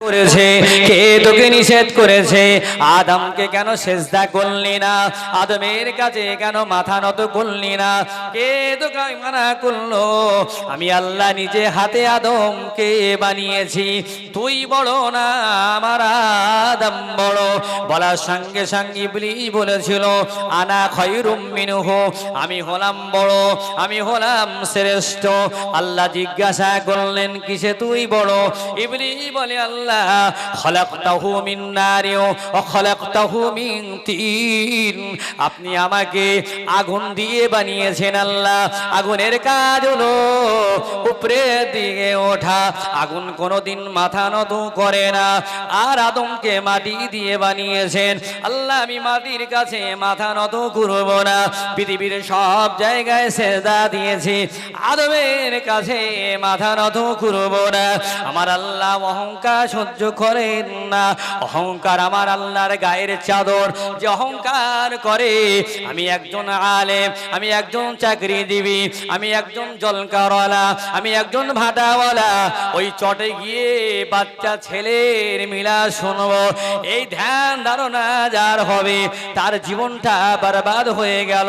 করেছে কে তোকে নিষেধ করেছে আদমকে কেন সেজদা করলি না আদমের কাছে কেন মাথা নত করলি না কে তোকে মানা করলো আমি আল্লাহ নিজে হাতে আদমকে বানিয়েছি তুই বড় না আমার আদম বড় বলার সঙ্গে সঙ্গে ইবলিস বলেছিল আনা খায়রুম মিনহু আমি হলাম বড় আমি হলাম শ্রেষ্ঠ আল্লাহ জিজ্ঞাসা করলেন কিসে তুই বড় ইবলিস বলে আল্লাহ খলাকতাহু মিন নারি ওয়া খলাকতাহু মিন তিন আপনি আমাকে আগুন দিয়ে বানিয়েছেন আল্লাহ আগুনের কাজ হলো উপরের দিকে ওঠা আগুন কোনোদিন মাথা নত করে না আর আদমকে মাটি দিয়ে বানিয়েছেন আল্লাহ আমি মাটির কাছে মাথা নত করব না পৃথিবীর সব জায়গায় সেজদা দিয়েছি আদমের কাছে মাথা নত করব না আমার আল্লাহ অহংকার সহ্য করেন না অহংকার আমার আল্লাহর গায়ের চাদর যে অহংকার করে আমি একজন আলেম আমি একজন চাকরিজীবী আমি একজন জলকারওয়ালা আমি একজন ভাটাওয়ালা ওই চটে গিয়ে বাচ্চা ছেলের মিলা শুনবো এই ধ্যান ধারণা যার হবে তার জীবনটা বরবাদ হয়ে গেল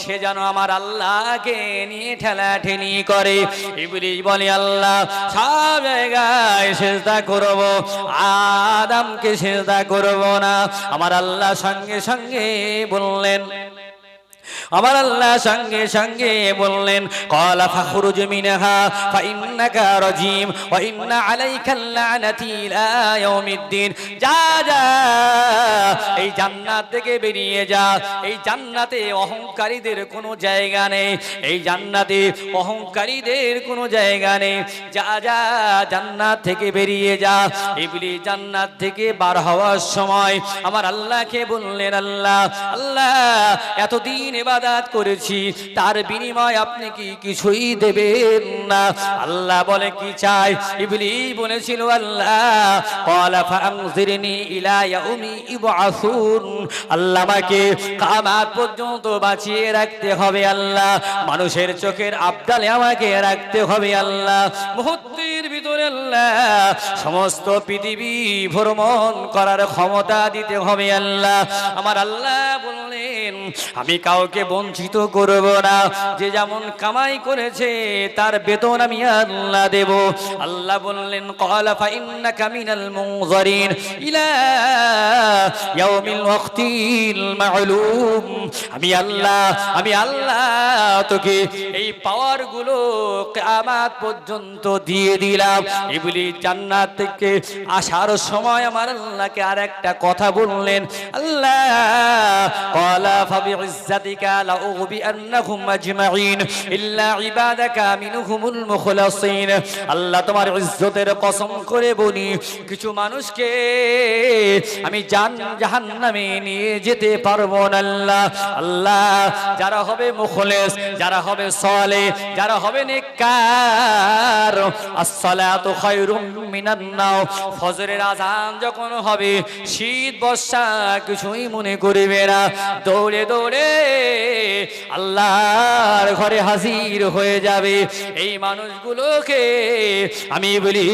সে যেন আমার আল্লাহকে নিয়ে ঠেলাঠেলি করে ইবলিস বলে আল্লাহ সব জায়গায় সেজদা করব আদমকে সেজদা করব না আমার আল্লাহ সঙ্গে সঙ্গে বললেন আমার আল্লাহ সঙ্গে সঙ্গে বললেন ক্বালা ফাখরুজ মিনহা ফাইন্নাকা রাজিম ওয়া ইন্না আলাইকা লানাতি ইলা ইয়াউমিদ্দিন যা যা এই জান্নাত থেকে বেরিয়ে যা এই জান্নাতে অহংকারীদের কোনো জায়গা নেই এই জান্নাতে অহংকারীদের কোনো জায়গা নেই যা যা জান্নাত থেকে বেরিয়ে যা ইবলিস জান্নাত থেকে বার হওয়ার সময় আমার আল্লাহকে বললেন আল্লাহ আল্লাহ এতদিন ইবাদত করেছি তার বিনিময় আপনি কি কিছুই দেবেন না আল্লাহ বলে কি চাই ইবলিস বলেছিল আল্লাহ ক্বালা ফাআনজিরনি ইলা ইয়াউমি ইবআসুন আল্লাহ আমাকে কিয়ামত পর্যন্ত বাঁচিয়ে রাখতে হবে আল্লাহ মানুষের চোখের আবদালে আমাকে রাখতে হবে আল্লাহ মুহূর্তের ভিতরে আল্লাহ সমস্ত পৃথিবী ভ্রমণ করার ক্ষমতা দিতে হবে আল্লাহ আমার আল্লাহ বললেন আমি কাউকে বঞ্চিত করব না যে যেমন কামাই করেছে তার বেতন আমি আল্লাহ দেব আল্লাহ বললেন ক্বালা ফাইন্নাকা মিনাল মুনজারিন ইলা ইয়াউমিল ওয়াক্তিল মা'লুম আমি আল্লাহ তোকে এই পাওয়ার গুলো কিয়ামত পর্যন্ত দিয়ে দিলাম ইবলিস জান্নাত থেকে আসার সময় আমার আল্লাহকে আরেকটা কথা বললেন আল্লাহ ক্বালা ফাবিইজ্জাতিকা লাউগবিআন্নাহুম আজমাইন ইল্লা ইবাদাকা মিনহুমুল মুখলাসিন আল্লাহ তোমার ইজ্জতের কসম করে বলি কিছু মানুষকে আমি জাহান্নামে নিয়ে যেতে পারবো না আল্লাহ যারা হবে মুখলেস যারা হবে সালেহ যারা হবে নেককার আসসালাতু খায়রুম মিনান নাও ফজরের আযান যখন হবে শীত বর্ষা কিছুই মনে করবে না দৌড়ে দৌড়ে আল্লাহর ঘরে হাজির হয়ে যাবে এই মানুষগুলোকে আমি বলি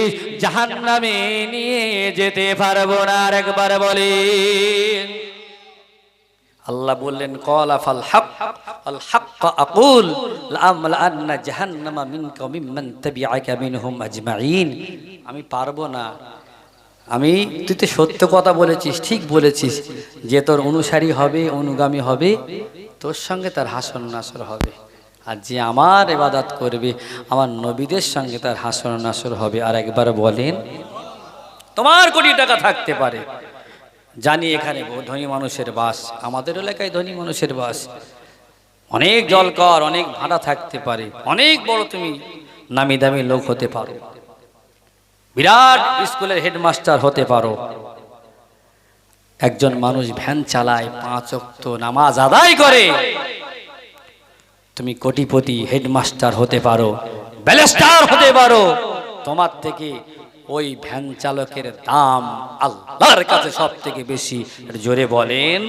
জাহান্নামে নিয়ে যেতে পারবো না আরেকবার বলি আল্লাহ বললেন ক্বালা ফাল হক আল হক আকুল লাআমলা আন্না জাহান্নামা মিনকা মিম্মান তাবিআকা মিনহুম আজমাইন আমি পারবো না তুই তো সত্য কথা বলেছিস ঠিক বলেছিস যে তোর অনুসারী হবে অনুগামী হবে তোর সঙ্গে তার হাসর নাসর হবে আর যে আমার ইবাদত করবে আমার নবীদের সঙ্গে তার হাসর নাসর হবে আর একবার বলেন তোমার কোটি টাকা থাকতে পারে জানি এখানে ধনী মানুষের বাস আমাদের এলাকায় ধনী মানুষের বাস অনেক জলকর অনেক ভাড়া থাকতে পারে অনেক বড় তুমি নামি দামি লোক হতে পারো বিরাট স্কুলের হেডমাস্টার হতে পারো একজন মানুষ ভ্যান চালায় 5 ওয়াক্ত নামাজ আদায় করে তুমি কোটিপতি হেডমাস্টার হতে পারো ব্যারিস্টার হতে পারো তোমার থেকে ওই ভ্যান চালকের দাম আল্লাহর কাছে সবথেকে বেশি জোরে বলেন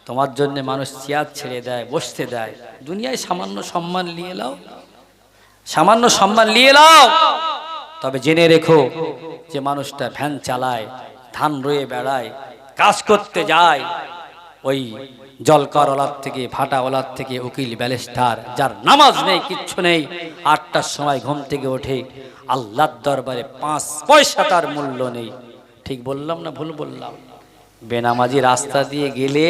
তোমার জন্য মানুষ চেয়ার ছেড়ে দেয় বসতে দেয় দুনিয়ায় সামান্য সম্মান নিয়ে নাও তবে জেনে রেখো যে মানুষটা ভ্যান চালায়, ধান রয়ে বেড়ায়, কাজ করতে যায়, ওই জলকারওয়ালার থেকে, ভাটাওয়ালার থেকে, উকিল ব্যারিস্টার, যার নামাজ নেই, কিচ্ছু নেই, 8টার সময় ঘুম থেকে ওঠে, আল্লাহর দরবারে 5 পয়সা তার মূল্য নেই। ঠিক বললাম না ভুল বললাম? বেনামাজি রাস্তা দিয়ে গেলে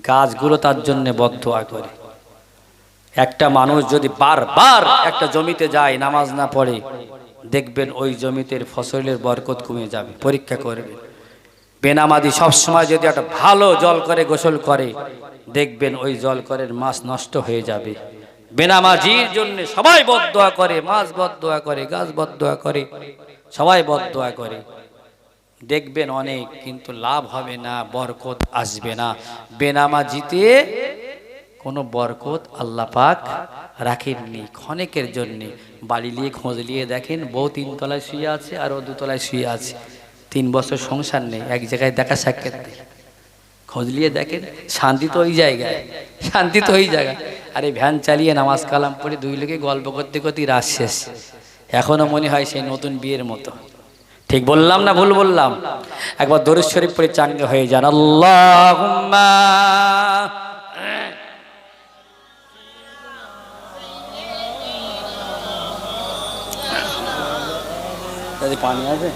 গাছগুলো তার জন্য বদদোয়া করে। একটা মানুষ যদি বারবার একটা জমিতে যায়, নামাজ না পড়ে, দেখবেন ওই জমিতে ফসলের বরকত কমে যাবে। পরীক্ষা করবে। বেনামাজি সবসময় যদি একটা ভালো জল করে গোসল করে, দেখবেন ওই জল করের মাছ নষ্ট হয়ে যাবে। বেনামাজির জন্য সবাই বদদোয়া করে, মাছ বদদোয়া করে, গাছ বদদোয়া করে, সবাই বদদোয়া করে। দেখবেন অনেক, কিন্তু লাভ হবে না, বরকত আসবে না। বেনামাজিতে কোনো বরকত আল্লাহ পাক রাখেননি। ক্ষণিকের জন্য বাড়ি নিয়ে খোঁজ নিয়ে দেখেন, বউ 3 তলায় শুয়ে আছে আর ও 2 তলায় শুয়ে আছে, 3 বছর সংসার নেই, এক জায়গায় দেখা সাক্ষাৎ নেই। খোঁজ নিয়ে দেখেন, শান্তি তো ওই জায়গায়, শান্তি তো ওই জায়গায়। আরে ভ্যান চালিয়ে নামাজ কালাম পড়ে 2 লোকে গল্প করতে করতে রাত শেষ, এখনো মনে হয় সেই নতুন বিয়ের মতো। ঠিক বললাম না ভুল বললাম? একবার দরুদ শরীফ পড়ে চাঙ্গা হয়ে যান। আল্লাহুম্মা পানি আছে?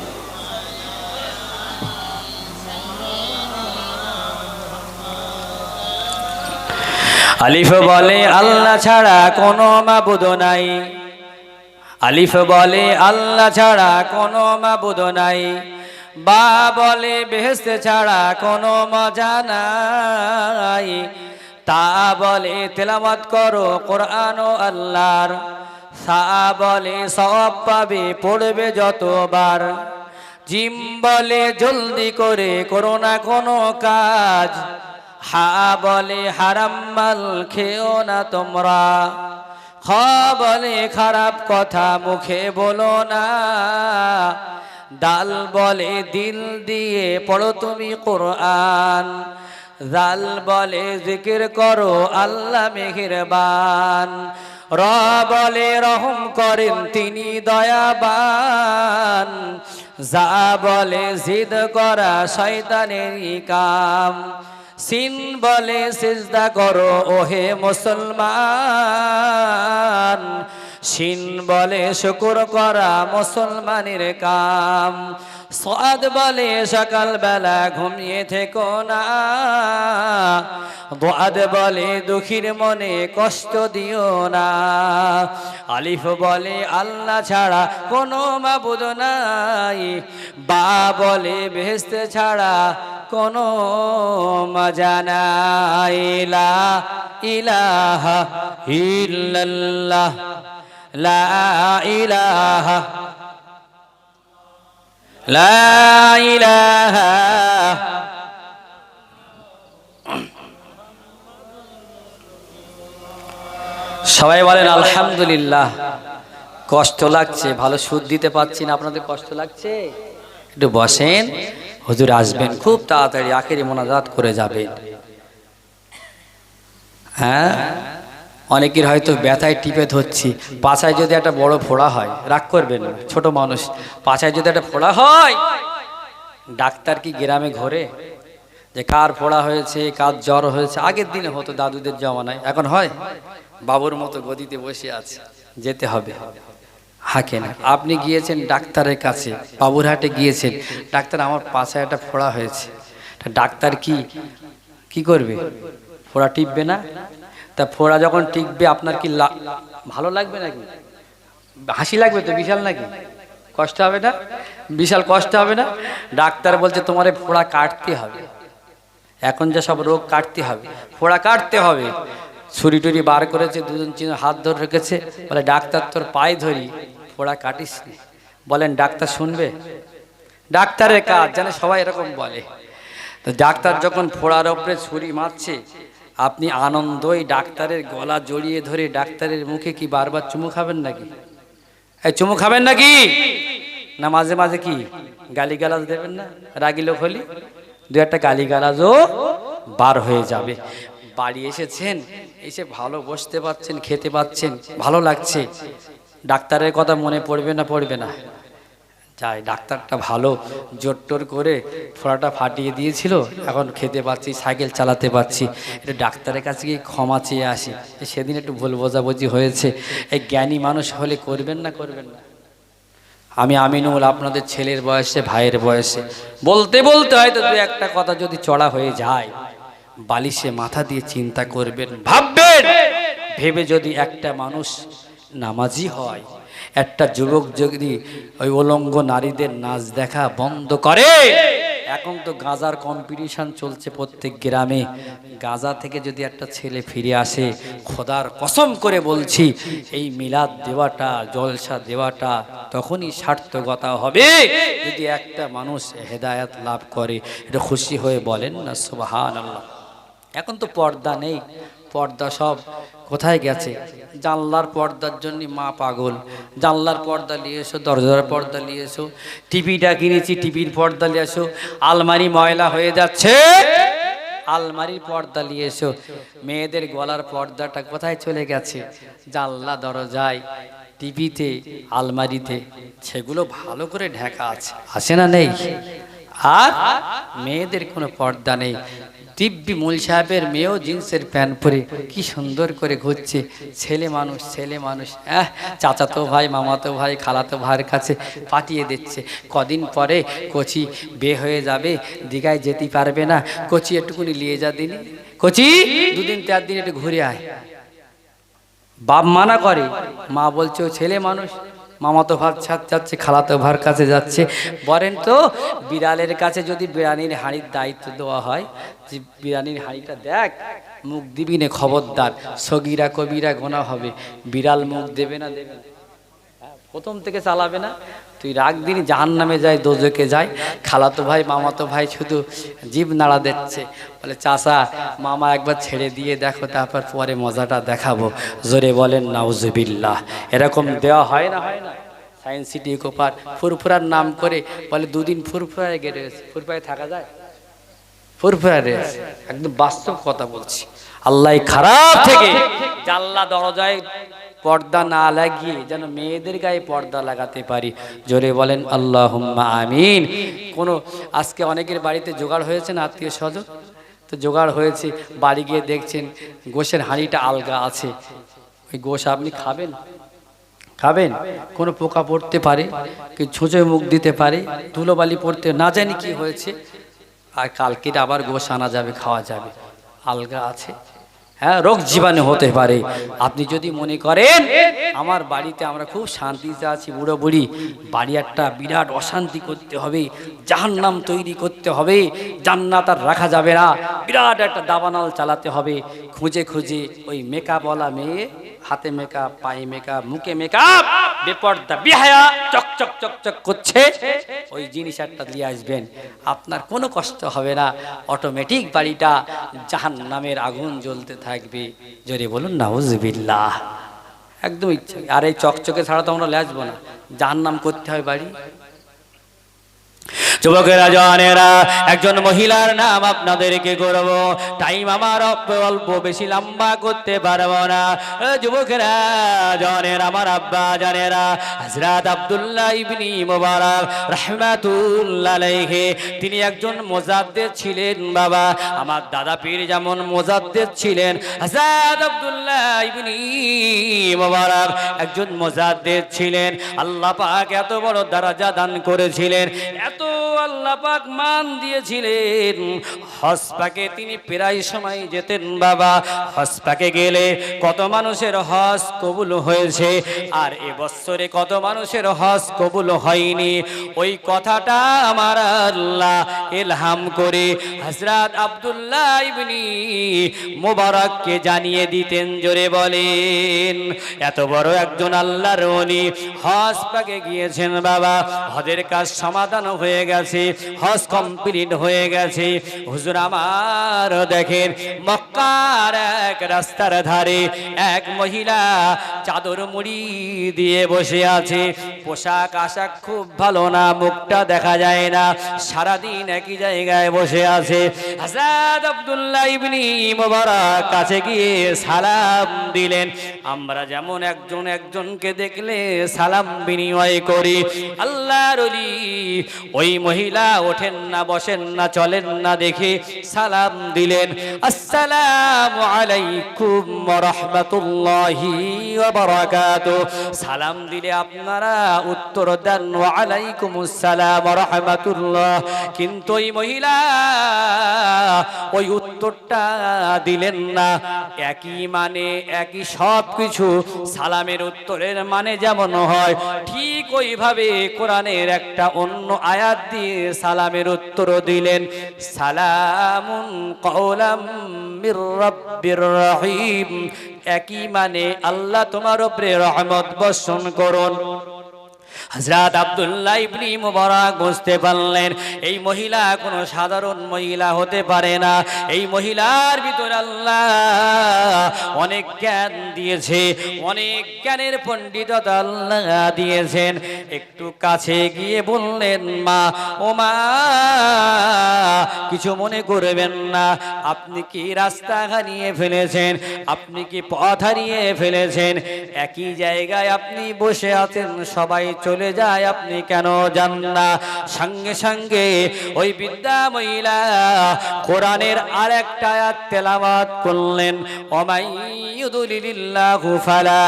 আলিফ বলে আল্লাহ ছাড়া কোনো মাবুদ নাই, আলিফ বলে আল্লাহ ছাড়া কোনো মাবুদ নাই, বা বলে বেহেশত ছাড়া কোনো মজা নাই, তা বলে তেলাওয়াত করো কোরআন ও আল্লাহর, সা বলে সওয়াব পাবে পড়বে যতবার, জিম বলে জলদি করে করো না কোনো কাজ, হা বলে হারাম মাল খেও না তোমরা, খ বলে খারাপ কথা মুখে বলো না, দাল বলে দিল দিয়ে পড়ো তুমি কোরআন, জাল বলে জিকির করো আল্লাহ মেহেরবান, র বলে রহম করেন তিনি দয়াবান, যা বলে জিদ করা শয়তানেরই কাম, সিন বলে সিজদা করো ওহে মুসলমান, শিন বলে শুকর করা মুসলমানের কাম, সাদ বলে সকাল বেলা ঘুমিয়ে থেকো না, দুআদ বলে দুঃখীর মনে কষ্ট দিও না, আলিফ বলে আল্লাহ ছাড়া কোনো মাবুদ নাই, বা বলে বেহেশত ছাড়া কোনো মজা নাই, লা ইলাহা ইল্লাল্লাহ, লা ইলাহা, লা ইলাহা। সবাই বলেন আলহামদুলিল্লাহ। কষ্ট লাগছে, ভালো সুদ দিতে পারছি না, আপনাদের কষ্ট লাগছে? একটু বসেন, হুজুর আসবেন খুব তাড়াতাড়ি, আখেরি মোনাজাত করে যাবেন। হ্যাঁ, অনেকের হয়তো ব্যথায় টিপে ধরছি, পাছায় যদি একটা বড় ফোড়া হয়, রাগ করবেন না, ছোট মানুষ, পাছায় যদি একটা ফোড়া হয়, ডাক্তার কি গ্রামে ঘোরে যে কার ফোড়া হয়েছে, কার জ্বর হয়েছে? আগের দিনে হতো দাদুদের জমানায়, এখন হয়? বাবুর মতো গদিতে বসে আছে, যেতে হবে, হাঁকে না। আপনি গিয়েছেন ডাক্তারের কাছে, বাবুরহাটে গিয়েছেন, ডাক্তার আমার পাছায় একটা ফোড়া হয়েছে, ডাক্তার কি করবে? ফোড়া টিপবে না? তা ফোড়া যখন টিকবে আপনার কি ভালো লাগবে নাকি? হাসি লাগবে তো বিশাল, নাকি কষ্ট হবে না? বিশাল কষ্ট হবে না? ডাক্তার বলছে তোমার এই ফোড়া কাটতে হবে, এখন যে সব রোগ কাটতে হবে, ফোড়া কাটতে হবে। ছুরি টুরি বার করেছে, 2-3 হাত ধরে রেখেছে, বলে ডাক্তার তোর পায়ে ধরি, ফোড়া কাটিস নি। বলেন ডাক্তার শুনবে? ডাক্তারের কাজ জানে, সবাই এরকম বলে। তো ডাক্তার যখন ফোড়ার উপরে ছুরি মারছে, আপনি আনন্দই ডাক্তারের গলা জড়িয়ে ধরে ডাক্তারের মুখে কি বারবার চুমু খাবেন নাকি? এই চুমু খাবেন নাকি? না মাঝে মাঝে কি গালিগালাজ দেবেন না? রাগি লোক হলি 2-একটা গালিগালাজও বার হয়ে যাবে। বাড়ি এসেছেন, এসে ভালো বসতে পারছেন, খেতে পাচ্ছেন, ভালো লাগছে, ডাক্তারের কথা মনে পড়বে না? পড়বে না? যাই, ডাক্তারটা ভালো, জোর টোর করে ফোড়াটা ফাটিয়ে দিয়েছিল, এখন খেতে পাচ্ছি, সাইকেল চালাতে পারছি। একটু ডাক্তারের কাছে গিয়ে ক্ষমা চেয়ে আসি, সেদিন একটু ভুল বোঝাবুঝি হয়েছে। এই জ্ঞানী মানুষ হলে করবেন না করবেন না? আমি আমিনুল, আপনাদের ছেলের বয়সে, ভাইয়ের বয়সে, বলতে বলতে হয়তো দু একটা কথা যদি চড়া হয়ে যায়, বালিশে মাথা দিয়ে চিন্তা করবেন, ভাববেন, ভেবে যদি একটা মানুষ নামাজি হয়, একটা যুবক যদি ওই উলঙ্গ নারীদের নাচ দেখা বন্ধ করে। এখন তো গাঁজার কম্পিটিশন চলছে প্রত্যেক গ্রামে, গাঁজা থেকে যদি একটা ছেলে ফিরে আসে, খোদার কসম করে বলছি, এই মিলাদ দেওয়াটা, জলসা দেওয়াটা তখনই সার্থকতা হবে যদি একটা মানুষ হেদায়েত লাভ করে। এটা খুশি হয়ে বলেন না সুবহানাল্লাহ। এখন তো পর্দা নেই, পর্দা সব কোথায় গেছে? জানলার পর্দার জন্য মা পাগল, জানলার পর্দা নিয়ে এসো, দরজার পর্দা নিয়ে এসো, টিভিটা কিনেছি টিভির পর্দা নিয়ে এসো, আলমারি ময়লা হয়ে যাচ্ছে, আলমারির পর্দা নিয়ে এসো। মেয়েদের গলার পর্দাটা কোথায় চলে গেছে? জানলা, দরজায়, টিভিতে, আলমারিতে, সেগুলো ভালো করে ঢাকা আছে, আছে না নেই? আর মেয়েদের কোনো পর্দা নেই। দিব্যি মূল সাহেবের মেয়েও জিন্সের প্যান্ট পরে কি সুন্দর করে ঘুরছে, ছেলে মানুষ, ছেলে মানুষ, চাচাতো ভাই, মামাতো ভাই, খালাতো ভাইয়ের কাছে পাঠিয়ে দিচ্ছে। কদিন পরে কচি বে হয়ে যাবে, দীঘায় যেতে পারবে না, কচি একটুকুনি নিয়ে যা দিনি, কচি 2 দিন 4 দিন একটু ঘুরে আয়। বাপ মানা করে, মা বলছে ও ছেলে মানুষ, মামাতো ভাত যাচ্ছে, খালাতো ভার কাছে যাচ্ছে। বলেন তো, বিড়ালের কাছে যদি বিরিয়ানির হাঁড়ির দায়িত্ব দেওয়া হয়, যে বিরিয়ানির হাঁড়িটা দেখ, মুখ দিবি না, খবরদার, সগিরা কবিরা গোনা হবে। বিড়াল মুখ দেবে না, দেবে না, প্রথম থেকে চালাবে না, তুই রাগ দিন, জাহান্নামে যায়, দোজকে যায়। খালাতো ভাই, মামাতো ভাই শুধু জিভ নাড়া দিচ্ছে, বলে চাচা মামা একবার ছেড়ে দিয়ে দেখো, তারপর পরে মজাটা দেখাবো। জোরে বলেন নাউজুবিল্লাহ। এরকম দেওয়া হয় না, হয় না? সায়েন্স সিটি, ইকো পার্ক, ফুরফুরার নাম করে বলে 2 দিন ফুরফুরায় গেড়ে, ফুরফুরায় থাকা যায়? ফুরফুরায় রয়েছে, একদম বাস্তব কথা বলছি। আল্লাহ খারাপ থেকে জানলা দরজায় পর্দা না লাগিয়ে যেন মেয়েদের গায়ে পর্দা লাগাতে পারি। জোরে বলেন আল্লাহুম্মা আমিন। কোনো আজকে অনেকের বাড়িতে জোগাড় হয়েছে না, আত্মীয় স্বজন, তো জোগাড় হয়েছে, বাড়ি গিয়ে দেখছেন গোশের হাঁড়িটা আলগা আছে। ওই গোশ আপনি খাবেন? খাবেন? কোনো পোকা পড়তে পারে, কি ছুঁচে মুখ দিতে পারে, ধুলোবালি পড়তে, না জানি কি হয়েছে, আর কালকে আবার গোশ আনা যাবে, খাওয়া যাবে, আলগা আছে। হ্যাঁ, রোগ জীবাণু হতে পারে। আপনি যদি মনে করেন আমার বাড়িতে আমরা খুব শান্তিতে আছি, বুড়ো বুড়ি, বাড়ি একটা বিরাট অশান্তি করতে হবে, জাহান্নাম তৈরি করতে হবে, জান্নাত আর রাখা যাবে না, বিরাট একটা দাবানল চালাতে হবে, খুঁজে খুঁজে ওই মেকআপওয়ালা মেয়ে, হাতে মেকআপ, পায়ে মেকআপ, মুখে মেকআপ, বেপর্দা বিহায়া চকচক চকচক করছে, ওই জিনিস একটা দিয়ে আসবেন, আপনার কোনো কষ্ট হবে না, অটোমেটিক বাড়িটা জাহান্নামের আগুন জ্বলতে থাকবে। জোরে বলুন নাউজুবিল্লাহ। একদম ইচ্ছা। আর এই চকচকে ছাড়া তো আমরা লেজবো না, জাহান্নাম করতে হয় বাড়ি। যুবকেরা, জওয়ানেরা, একজন মহিলার নাম আপনাদেরকে করব, টাইম আমার অল্প, বেশি লম্বা করতে পারবো না। যুবকেরা, জওয়ানেরা, আমার আব্বা জানেরা, হযরত আব্দুল্লাহ ইবনে মুবারক রাহমাতুল্লাহ আলাইহি, তিনি একজন মুজাদ্দিদ ছিলেন বাবা। আমার দাদা পীর যেমন মুজাদ্দিদ ছিলেন, হযরত আব্দুল্লাহ ইবনে মুবারক একজন মুজাদ্দিদ ছিলেন। আল্লাহ পাক এত বড় দরজা দান করেছিলেন, এত আল্লাহ পাক মান দিয়েছিলেন। হজ পাকে তিনি প্রায় সময় যেতেন বাবা। হজ পাকে গেলে কত মানুষের হজ কবুল হয়েছে, আর এবছরে কত মানুষের হজ কবুল হয়নি, ওই কথাটা আমার আল্লাহ ইলহাম করে হযরত আব্দুল্লাহ ইবনে মুবারককে জানিয়ে দিতেন। জোরে বলেন, এত বড় একজন আল্লাহর ওলি হজ পাকে গিয়েছেন বাবা, হজের কাজ সমাধান হয়ে গেছে, হজ কমপ্লিট হয়ে গেছে। হুজুর আমার দেখেন, মক্কার এক রাস্তার ধারে এক মহিলা চাদর মুড়ি দিয়ে বসে আছে, পোশাক আশাক খুব ভালো না, মুখটা দেখা যায় না, সারাদিন একই জায়গায় বসে আছে। হযরত আব্দুল্লাহ ইবনে মুবারক কাছে গিয়ে সালাম দিলেন। আমরা যেমন একজন একজনকে দেখলে সালাম বিনিময় করি, আল্লাহর ওলি ওই মহিলা ওঠেন না, বসেন না, চলেন না দেখে সালাম দিলেন, আসসালামু আলাইকুম ওয়া রাহমাতুল্লাহি ওয়া বারাকাতুহু। সালাম দিলে আপনারা উত্তর দেন ওয়া আলাইকুমুস সালাম ওয়া রাহমাতুল্লাহ, কিন্তু ওই মহিলা ওই উত্তরটা দিলেন না। একই মানে, একই সব কিছু, সালামের উত্তরের মানে যেমন হয় ঠিক ওইভাবে কোরআনের একটা অন্য আয়াত দিয়ে সালামের উত্তর দিলেন, সালামুন কওলাম মির রাব্বির রহিম। একই মানে, আল্লাহ তোমার উপরে রহমত বর্ষণ করুন। হযরত আব্দুল্লাহ ইবনে মুবারক বুঝতে পারলেন এই মহিলা কোনো সাধারণ মহিলা হতে পারে না। এই মহিলার ভিতরে আল্লাহ অনেক জ্ঞান দিয়েছে, অনেক জ্ঞানের পণ্ডিততা আল্লাহ দিয়েছেন। একটু কাছে গিয়ে বললেন, মা, ও মা, কিছু মনে করবেন না, আপনি কি রাস্তা হারিয়ে ফেলেছেন? আপনি কি পথ হারিয়ে ফেলেছেন? একই জায়গায় আপনি বসে আছেন, সবাই চলে যায়, আপনি কেন যান না? সঙ্গে সঙ্গে ওই বৃদ্ধা মহিলা কোরআনের আরেকটা আয়াত তেলাওয়াত করলেন, ওমাইয়ুদলিলিল্লাহু ফালা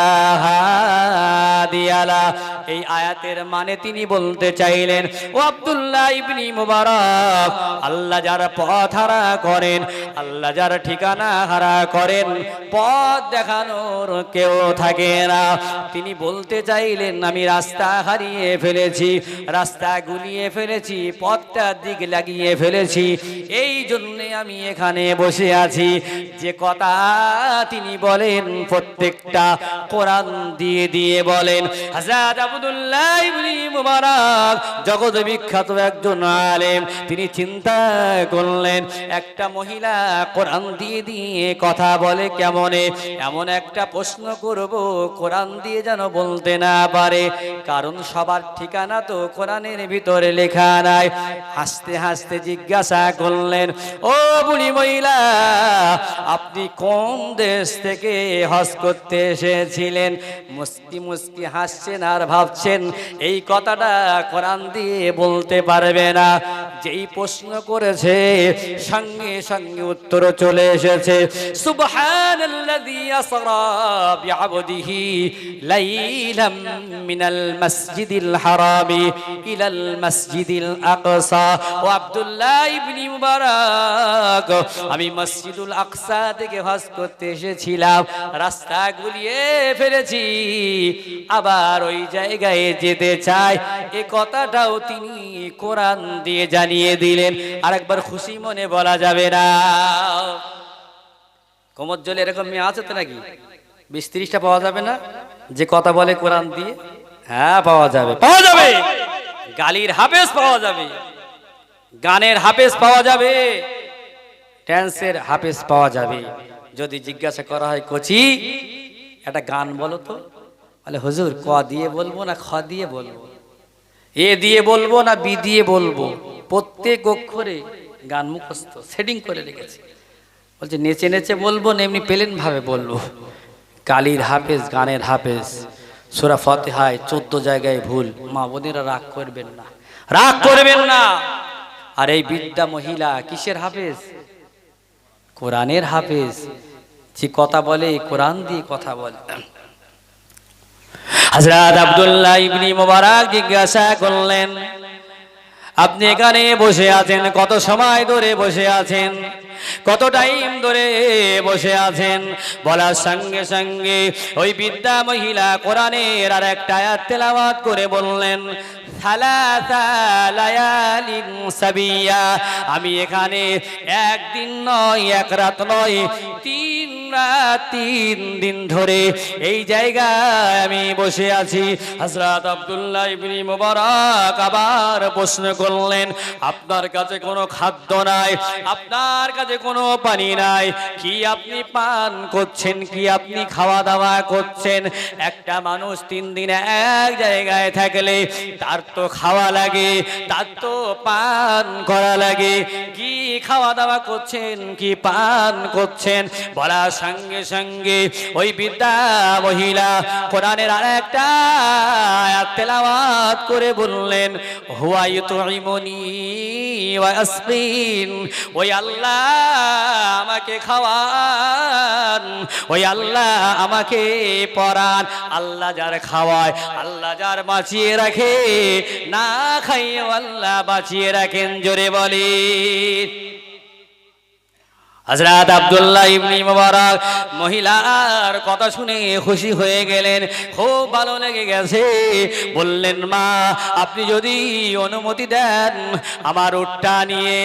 হাদিয়া লা। এই আয়াতের মানে তিনি বলতে চাইলেন, ও আব্দুল্লাহ ইবনে মুবারক, আল্লাহ যার পথ হারা করেন, আল্লাহ যার ঠিকানা হারা করেন, পথ দেখানোর কেউ থাকে না। তিনি বলতে চাইলেন, আমি রাস্তা হারিয়ে ফেলেছি, রাস্তা গুলিয়ে ফেলেছি, পথটা দিক লাগিয়ে ফেলেছি, এই জন্যে আমি এখানে বসে আছি। যে কথা তিনি বলেন প্রত্যেকটা কোরআন দিয়ে দিয়ে বলেন। হযরত আব্দুল্লাহ ইবনে মুবারক জগৎ বিখ্যাত একজন আলেম, তিনি চিন্তা করলেন একটা মহিলা কোরআন দিয়ে দিয়ে কথা বলে কেমনে, এমন একটা প্রশ্ন করব কোরআন দিয়ে যেন বলতে না পারে, কারণ সবার ঠিকানা তো কোরআনের ভিতরে লেখা নাই। হাসতে হাসতে জিজ্ঞাসা করলেন, ও বুড়ি মহিলা, আপনি কোন দেশ থেকে হজ করতে এসেছিলেন? মুস্কি মুস্কি হাসছেন আর ভাবছেন এই কথাটা কোরআন দিয়ে বলতে পারবে না। যেই প্রশ্ন করেছে সঙ্গে সঙ্গে উত্তর চলে এসেছে, সুবহানাল্লাযী আসরা বিআবদিহি লাইলাম মিনাল মাসজিদিল হারামি ইলাল মাসজিদিল আকসা। ও আব্দুল্লাহ ইবনে মুবারক, আমি মসজিদুল আকসা থেকে হজ করতে এসেছিলাম, রাস্তা গুলিয়ে ফেলেছি, আবার ওই জায়গায় যেতে চাই। এ কথাটাও তিনি কোরআন দিয়ে জানিয়ে দিলেন। আরেকবার খুশি মনে বলা যাবে না? কোমর জলে এরকম মেয়ে আছে তো নাকি? 20-30টা পাওয়া যাবে না যে কথা বলে কোরআন দিয়ে? হ্যাঁ, পাওয়া যাবে, পাওয়া যাবে। গালির হাফেজ পাওয়া যাবে, গানের হাফেজ পাওয়া যাবে, ড্যান্সের হাফেজ পাওয়া যাবে। যদি জিজ্ঞাসা করা হয়, কোচি একটা গান বলো তো, বলে হুজুর ক দিয়ে বলবো না খ দিয়ে বলবো, এ দিয়ে বলবো না বি দিয়ে বলবো, প্রত্যেক অক্ষরে গান মুখস্থ সেটিং করে রেখেছে। বলছে নেচে নেচে বলবো না এমনি প্লেন ভাবে বলবো। গালির হাফেজ, গানের হাফেজ। সূরা ফাতিহায় 14 জায়গায় ভুল। মা বোনেরা রাগ করবেন না, রাগ করবেন না। আর এই বৃদ্ধা মহিলা কিসের হাফেজ? কোরআনের হাফেজ। যে কথা বলে কোরআন দিয়ে কথা বলে। হযরত আব্দুল্লাহ ইবনে মুবারক জিজ্ঞাসা করলেন, আপনি এখানে বসে আছেন, কত সময় ধরে বসে আছেন? কত টাইম ধরে বসে আছেন? বলার সঙ্গে সঙ্গে ওই বৃদ্ধা মহিলা কোরআনের আর একটা আয়াত তেলাওয়াত করে বললেন, সালাসা লায়ালিন সাবিয়া। আমি এখানে একদিন নয়, এক রাত নয়, 3 রাত 3 দিন ধরে এই জায়গায় আমি বসে আছি। হযরত আব্দুল্লাহ ইবনে মুবারক আবার প্রশ্ন করলেন, আপনার কাছে কোনো খাদ্য নাই, আপনার কাছে কোনো পানি নাই, কি আপনি পান করছেন, কি আপনি খাওয়া দাওয়া করছেন? একটা মানুষ 3 দিন এক জায়গায় থাকলে তার তো খাওয়া লাগে, তার তো পান করা লাগে। কি খাওয়া দাওয়া করছেন, কি পান করছেন? বলার সঙ্গে সঙ্গে ওই বৃদ্ধা মহিলা কোরআনের আরেকটা আয়াত তেলাওয়াত করে বললেন, হুয়া ইউতঈমুনি ওয়া ইয়াসকিন, ওই আল্লাহ আমাকে খাওয়ান, ওই আল্লাহ আমাকে পরান। আল্লাহ যার খাওয়ায়, আল্লাহ যার বাঁচিয়ে রাখে, না খাইয়ে আল্লাহ বাঁচিয়ে রাখেন। জোরে বলি। হযরত আব্দুল্লাহ ইবনে মুবারক মহিলার কথা শুনে খুশি হয়ে গেলেন, খুব ভালো লেগে গেছে। বললেন, মা আপনি যদি অনুমতি দেন আমার উটটা নিয়ে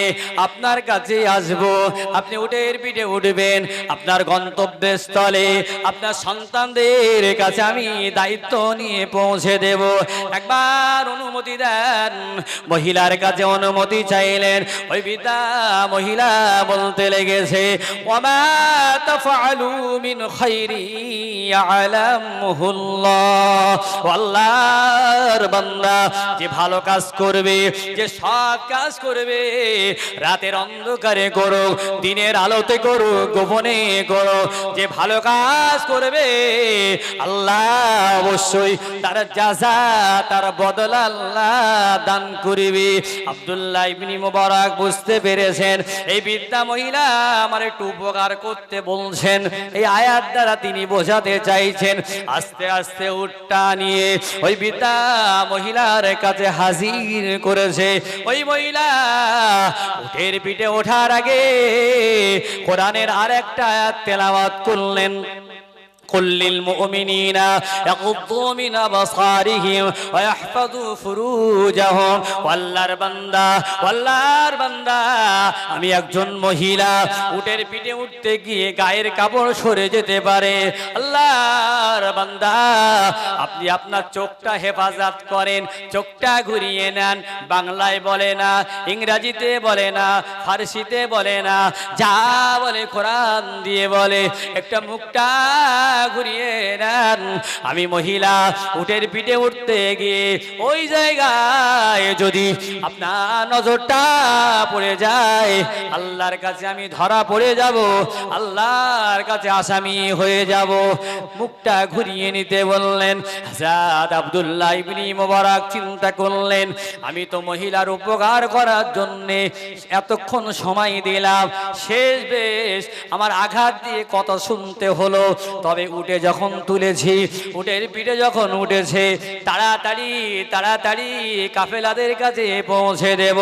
আপনার কাছে আসব, আপনি উটের পিঠে উঠবেন, আপনার গন্তব্যস্থলে আপনার সন্তানদের কাছে আমি দায়িত্ব নিয়ে পৌঁছে দেব, একবার অনুমতি দেন। মহিলার কাছে অনুমতি চাইলেন। ওই বৃদ্ধা মহিলা বলতে লেগেছে, ওয়ামা তাফআলু মিন খাইরি ইয়ালামুহুল্লাহ, আল্লাহর বান্দা যে ভালো কাজ করবে, যে সৎ কাজ করবে, রাতের অন্ধকারে করো, দিনের আলোতে করো, গোপনে করো, যে ভালো কাজ করবে আল্লাহ অবশ্যই তার জাযা, তার বদলা আল্লাহ দান করবে। আব্দুল্লাহ ইবনে মুবারক বুঝতে পেরেছেন এই বৃদ্ধা মহিলা আমার একটু উপকার করতে বলছেন। এই আয়াত দ্বারা তিনি বোঝাতে চাইছেন। আস্তে আস্তে উটটা নিয়ে ওই বৃদ্ধা মহিলার কাছে হাজির করেছে। ওই মহিলা উটের পিঠে ওঠার আগে কোরআনের আরেকটা আয়াত তেলাওয়াত করলেন, قل للمؤمنين يغضوا من أبصارهم ويحفظوا فروجهم। আল্লাহর বান্দা আমি একজন মহিলা, উটের পিঠে উঠতে গিয়ে গায়ের কাপড় সরে যেতে পারে। আল্লাহর বান্দা আপনি আপনার চোখটা হেফাজত করেন, চোখটা ঘুরিয়ে নেন। বাংলায় বলে না, ইংরেজিতে বলে না, ফারসিতে বলে না, যা বলে কোরআন দিয়ে বলে, একটা মুখটা ঘুরিয়ে নেন। আমি মহিলা উটের পিঠে উঠতে গিয়ে ওই জায়গায় যদি আপনার নজরটা পড়ে যায়, আল্লাহর কাছে আমি ধরা পড়ে যাব, আল্লাহর কাছে আসামি হয়ে যাব। মুখটা ঘুরিয়ে নিতে বললেন। হযরত আব্দুল্লাহ ইবনে মুবারক চিন্তা করলেন, আমি তো মহিলার উপকার করার জন্যে এতক্ষণ সময় দিলাম, শেষ বেশ আমার আঘাত দিয়ে কথা শুনতে হলো। তবে উঠে যখন তুলেছি, উটের পিঠে যখন উঠেছে, তাড়াতাড়ি কাফেলাদের কাছে পৌঁছে দেব।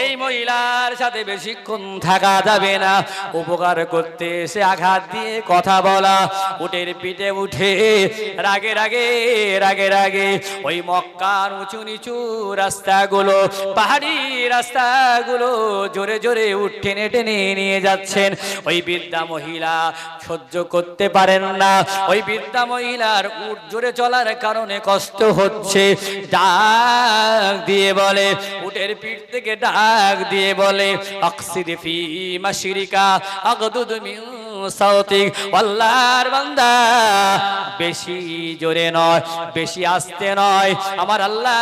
এই মহিলার সাথে বেশিক্ষণ থাকা যাবে না। উপকার করতে এসে আঘাত দিয়ে কথা বলা। উটের পিঠে উঠে রাগে রাগে ওই মক্কার উঁচু নিচু রাস্তাগুলো, পাহাড়ি রাস্তাগুলো জোরে জোরে উঠ টেনে টেনে নিয়ে যাচ্ছেন। ওই বৃদ্ধা মহিলা সহ্য করতে পারেন না। ওই বৃদ্ধা মহিলার উট জোরে চলার কারণে কষ্ট হচ্ছে। ডাক দিয়ে বলে, উটের পিঠ থেকে ডাক দিয়ে বলে, আকসির ফি মাশরিকা আগদুদ মিন সাউতিক। আল্লাহর বান্দা বেশি জোরে নয়, বেশি আস্তে নয়। আমার আল্লাহ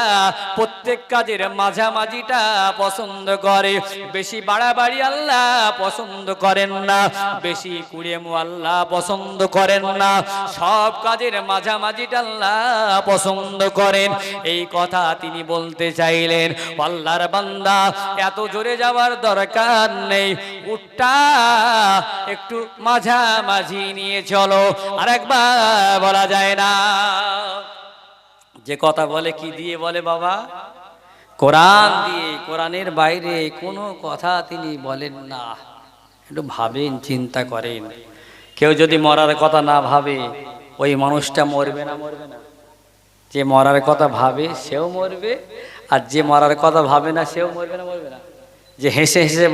প্রত্যেক কাজের মাঝামাঝিটা পছন্দ করে। বেশি বাড়াবাড়ি আল্লাহ পছন্দ করেন না, বেশি কুড়েমু আল্লাহ পছন্দ করেন না। সব কাজের মাঝামাঝিটা আল্লাহ পছন্দ করেন। এই কথা তিনি বলতে চাইলেন। আল্লাহর বান্দা এত জোরে যাওয়ার দরকার নেই, উটটা একটু মাঝামাঝি নিয়ে চলো। আরেকবার বলা যায় না, যে কথা বলে কি দিয়ে বলে বাবা? কোরআন দিয়ে। কোরআনের বাইরে কোনো কথা তিনি বলেন না। একটু ভাবেন, চিন্তা করেন। কেউ যদি মরার কথা না ভাবে, ওই মানুষটা মরবে না? মরবে না? যে মরার কথা ভাবে সেও মরবে, আর যে মরার কথা ভাবে না সেও মরবে না? মরবে না? যে হেসে হেসে